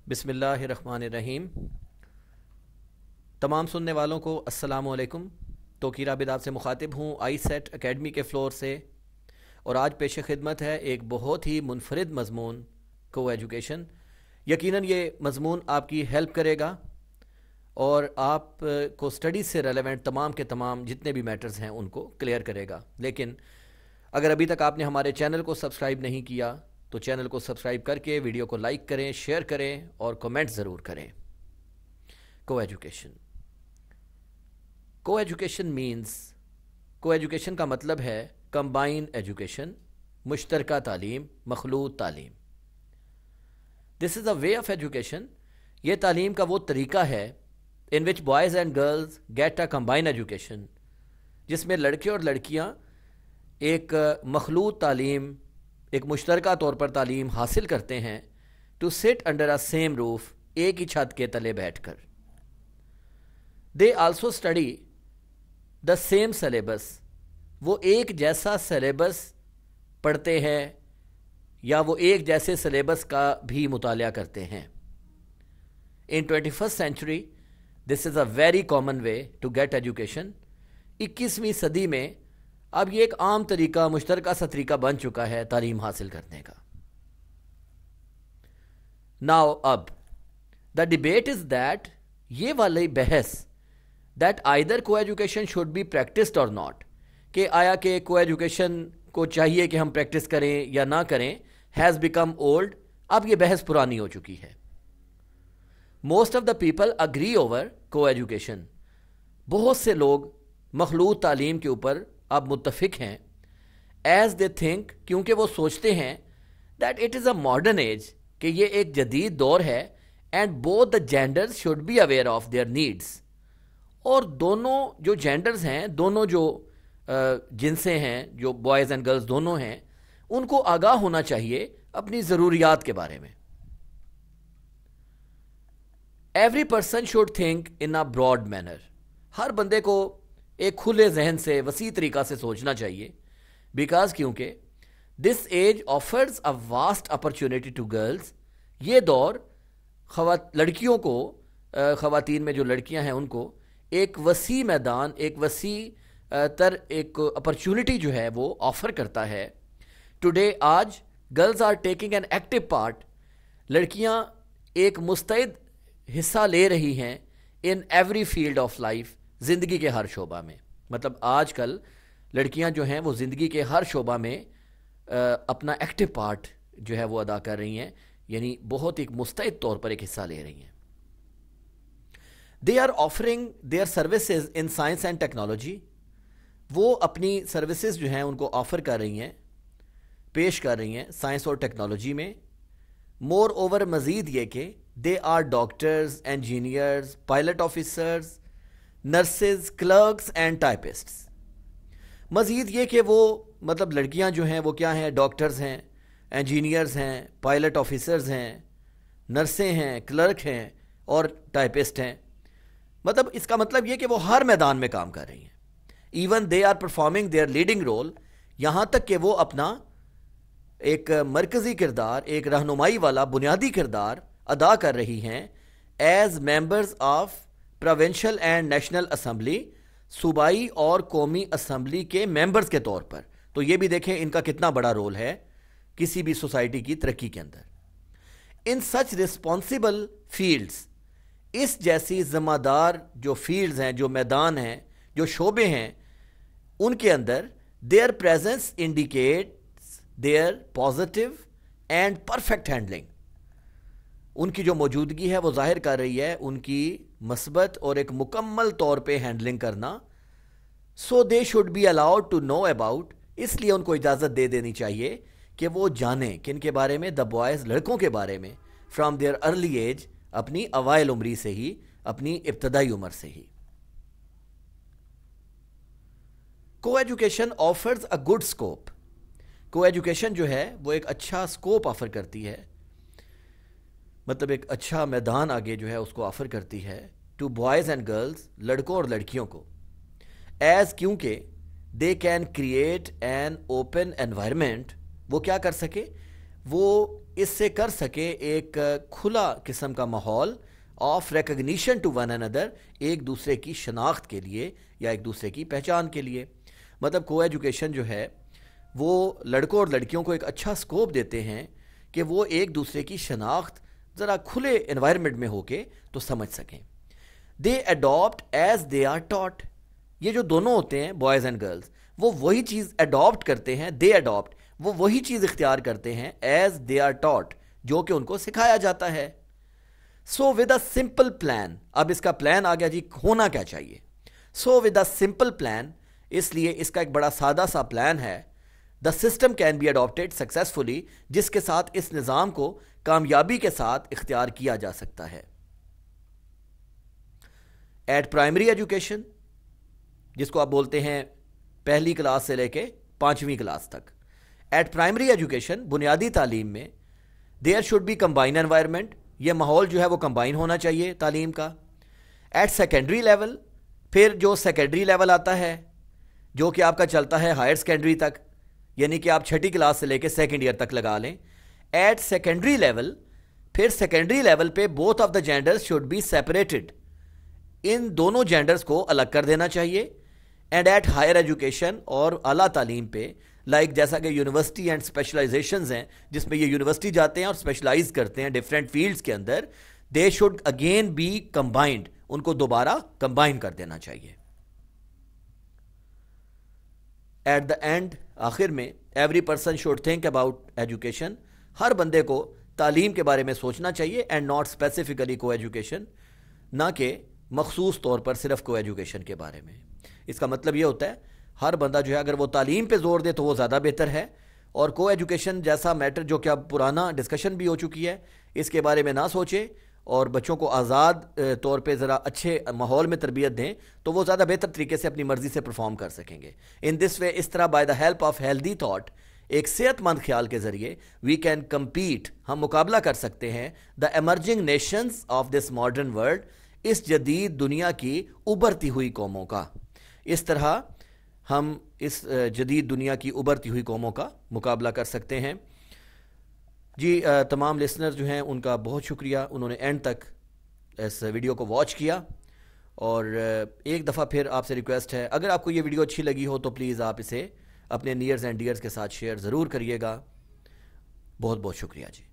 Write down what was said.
بسم اللہ الرحمن الرحیم۔ تمام سننے والوں کو السلام علیکم۔ توقیر عابد آپ سے مخاطب ہوں آئی سیٹ اکیڈمی کے فلور سے، اور آج پیش خدمت ہے ایک بہت ہی منفرد مضمون، کو ایجوکیشن۔ یقیناً یہ مضمون آپ کی ہیلپ کرے گا اور آپ کو اسٹڈیز سے ریلیونٹ تمام کے تمام جتنے بھی میٹرز ہیں ان کو کلیئر کرے گا۔ لیکن اگر ابھی تک آپ نے ہمارے چینل کو سبسکرائب نہیں کیا تو چینل کو سبسکرائب کر کے ویڈیو کو لائک کریں، شیئر کریں اور کمنٹ ضرور کریں۔ کو ایجوکیشن کو ایجوکیشن کا مطلب ہے کمبائن ایجوکیشن، مشترکہ تعلیم، مخلوط تعلیم۔ دس is a way of education, یہ تعلیم کا وہ طریقہ ہے in which boys and girls get a combine education, جس میں لڑکے اور لڑکیاں ایک مخلوط تعلیم، ایک مشترکہ طور پر تعلیم حاصل کرتے ہیں، to sit under a same روف، ایک ہی چھت کے تلے بیٹھ کر۔ They also study the same syllabus, وہ ایک جیسا سلیبس پڑھتے ہیں یا وہ ایک جیسے سلیبس کا بھی مطالعہ کرتے ہیں۔ In 21st century this is a very common way to get education. 21ویں صدی میں اب یہ ایک عام طریقہ، مشترکہ سا طریقہ بن چکا ہے تعلیم حاصل کرنے کا۔ ناؤ اب دا ڈیبیٹ از دیٹ، یہ والی بحث، دیٹ آئدر کو ایجوکیشن شوڈ بی پریکٹسڈ اور ناٹ، کہ آیا کہ کو ایجوکیشن کو چاہیے کہ ہم پریکٹس کریں یا نہ کریں، ہیز بیکم اولڈ۔ اب یہ بحث پرانی ہو چکی ہے۔ Most of the people agree over کو ایجوکیشن، بہت سے لوگ مخلوط تعلیم کے اوپر اب متفق ہیں، ایز دے تھنک، کیونکہ وہ سوچتے ہیں that it is a modern age, کہ یہ ایک جدید دور ہے، and both the genders should be aware of their needs, اور دونوں جو جینڈرز ہیں، دونوں جو جنسیں ہیں، جو بوائز اینڈ گرلز دونوں ہیں، ان کو آگاہ ہونا چاہیے اپنی ضروریات کے بارے میں۔ Every person should think in a broad manner, ہر بندے کو ایک کھلے ذہن سے، وسیع طریقہ سے سوچنا چاہیے، بیکاز کیونکہ this age offers a vast opportunity to girls, یہ دور لڑکیوں کو، خواتین میں جو لڑکیاں ہیں ان کو ایک وسیع میدان، ایک وسیع تر ایک اپرچونٹی جو ہے وہ آفر کرتا ہے۔ ٹوڈے آج girls are taking an active part, لڑکیاں ایک مستعد حصہ لے رہی ہیں in every field of life, زندگی کے ہر شعبہ میں۔ مطلب آج کل لڑکیاں جو ہیں وہ زندگی کے ہر شعبہ میں اپنا ایکٹیو پارٹ جو ہے وہ ادا کر رہی ہیں، یعنی بہت ایک مستعد طور پر ایک حصہ لے رہی ہیں۔ They are offering their services in science and technology, وہ اپنی سروسز جو ہیں ان کو آفر کر رہی ہیں، پیش کر رہی ہیں سائنس اور ٹیکنالوجی میں۔ مور اوور، مزید یہ کہ they are doctors, engineers, pilot officers, nurses, clerks and typists. مزید یہ کہ وہ مطلب لڑکیاں جو ہیں وہ کیا ہیں، ڈاکٹرز ہیں، انجینئرز ہیں، پائلٹ آفیسرز ہیں، نرسیں ہیں، کلرک ہیں اور ٹائپسٹ ہیں۔ مطلب اس کا مطلب یہ کہ وہ ہر میدان میں کام کر رہی ہیں۔ Even they are performing their leading role, یہاں تک کہ وہ اپنا ایک مرکزی کردار، ایک رہنمائی والا بنیادی کردار ادا کر رہی ہیں as members of provincial and national assembly, صوبائی اور قومی اسمبلی کے ممبرز کے طور پر۔ تو یہ بھی دیکھیں ان کا کتنا بڑا رول ہے کسی بھی سوسائٹی کی ترقی کے اندر۔ ان سچ رسپانسبل فیلڈز، اس جیسی ذمہ دار جو فیلڈز ہیں، جو میدان ہیں، جو شعبے ہیں، ان کے اندر their presence indicates their positive and perfect handling, ان کی جو موجودگی ہے وہ ظاہر کر رہی ہے ان کی مثبت اور ایک مکمل طور پہ ہینڈلنگ کرنا۔ So they should be allowed to know about, اس لیے ان کو اجازت دے دینی چاہیے کہ وہ جانیں کن کے بارے میں، دا بوائز، لڑکوں کے بارے میں، فرام دیئر ارلی ایج، اپنی اوائل عمری سے ہی، اپنی ابتدائی عمر سے ہی۔ کو education offers a good scope, کو ایجوکیشن جو ہے وہ ایک اچھا اسکوپ آفر کرتی ہے، مطلب ایک اچھا میدان آگے جو ہے اس کو آفر کرتی ہے، ٹو بوائز اینڈ گرلز، لڑکوں اور لڑکیوں کو، ایز کیونکہ they can create an open environment, وہ کیا کر سکے، وہ اس سے کر سکے ایک کھلا قسم کا ماحول آف ریکگنیشن ٹو ون اندر، ایک دوسرے کی شناخت کے لیے یا ایک دوسرے کی پہچان کے لیے. مطلب کو ایجوکیشن جو ہے وہ لڑکوں اور لڑکیوں کو ایک اچھا سکوپ دیتے ہیں کہ وہ ایک دوسرے کی شناخت ذرا کھلے انوائرمنٹ میں ہو کے تو سمجھ سکیں. They adapt as they are taught. یہ جو دونوں ہوتے ہیں بوائز اینڈ گرلز، وہ وہی چیز اڈاپٹ کرتے ہیں. دے اڈاپٹ، وہ وہی چیز اختیار کرتے ہیں ایز دے آر ٹاٹ، جو کہ ان کو سکھایا جاتا ہے. سو ود اے سمپل پلان، اب اس کا پلان آ گیا جی ہونا کیا چاہیے. So with a simple plan, اس لیے اس کا ایک بڑا سادہ سا پلان ہے. The system can be adapted successfully, جس کے ساتھ اس نظام کو کامیابی کے ساتھ اختیار کیا جا سکتا ہے. ایٹ پرائمری ایجوکیشن، جس کو آپ بولتے ہیں پہلی کلاس سے لے کے 5ویں کلاس تک. ایٹ پرائمری ایجوکیشن، بنیادی تعلیم میں there should be combine environment, یہ ماحول جو ہے وہ کمبائن ہونا چاہیے تعلیم کا. ایٹ سیکنڈری لیول، پھر جو سیکنڈری لیول آتا ہے جو کہ آپ کا چلتا ہے ہائر سیکنڈری تک، یعنی کہ آپ 6ٹھی کلاس سے لے کے 2nd ایئر تک لگا لیں. ایٹ سیکنڈری لیول، پھر سیکنڈری لیول پہ both of the genders should be separated, ان دونوں جینڈرز کو الگ کر دینا چاہیے. اینڈ ایٹ ہائر ایجوکیشن، اور اعلیٰ تعلیم پہ لائک جیسا کہ یونیورسٹی اینڈ اسپیشلائزیشنز ہیں جس میں یہ یونیورسٹی جاتے ہیں اور اسپیشلائز کرتے ہیں ڈفرینٹ فیلڈز کے اندر، they should again be combined, ان کو دوبارہ کمبائن کر دینا چاہیے. ایٹ دا اینڈ، آخر میں، every person should think about education, ہر بندے کو تعلیم کے بارے میں سوچنا چاہیے. And not specifically coeducation, نہ کہ مخصوص طور پر صرف کو ایجوکیشن کے بارے میں. اس کا مطلب یہ ہوتا ہے ہر بندہ جو ہے اگر وہ تعلیم پہ زور دے تو وہ زیادہ بہتر ہے، اور کو ایجوکیشن جیسا میٹر جو کہ اب پرانا ڈسکشن بھی ہو چکی ہے، اس کے بارے میں نہ سوچے اور بچوں کو آزاد طور پہ ذرا اچھے ماحول میں تربیت دیں تو وہ زیادہ بہتر طریقے سے اپنی مرضی سے پرفارم کر سکیں گے. ان دس وے، اس طرح by the help of healthy thought, ایک صحت مند خیال کے ذریعے، وی کین کمپیٹ، ہم مقابلہ کر سکتے ہیں، the emerging nations of this modern world, اس جدید دنیا کی ابھرتی ہوئی قوموں کا. اس طرح ہم اس جدید دنیا کی ابھرتی ہوئی قوموں کا مقابلہ کر سکتے ہیں. جی تمام لسنر جو ہیں ان کا بہت شکریہ، انہوں نے اینڈ تک اس ویڈیو کو واچ کیا. اور ایک دفعہ پھر آپ سے ریکویسٹ ہے، اگر آپ کو یہ ویڈیو اچھی لگی ہو تو پلیز آپ اسے اپنے نیئرز اینڈ ڈیئرز کے ساتھ شیئر ضرور کریے گا. بہت بہت شکریہ جی.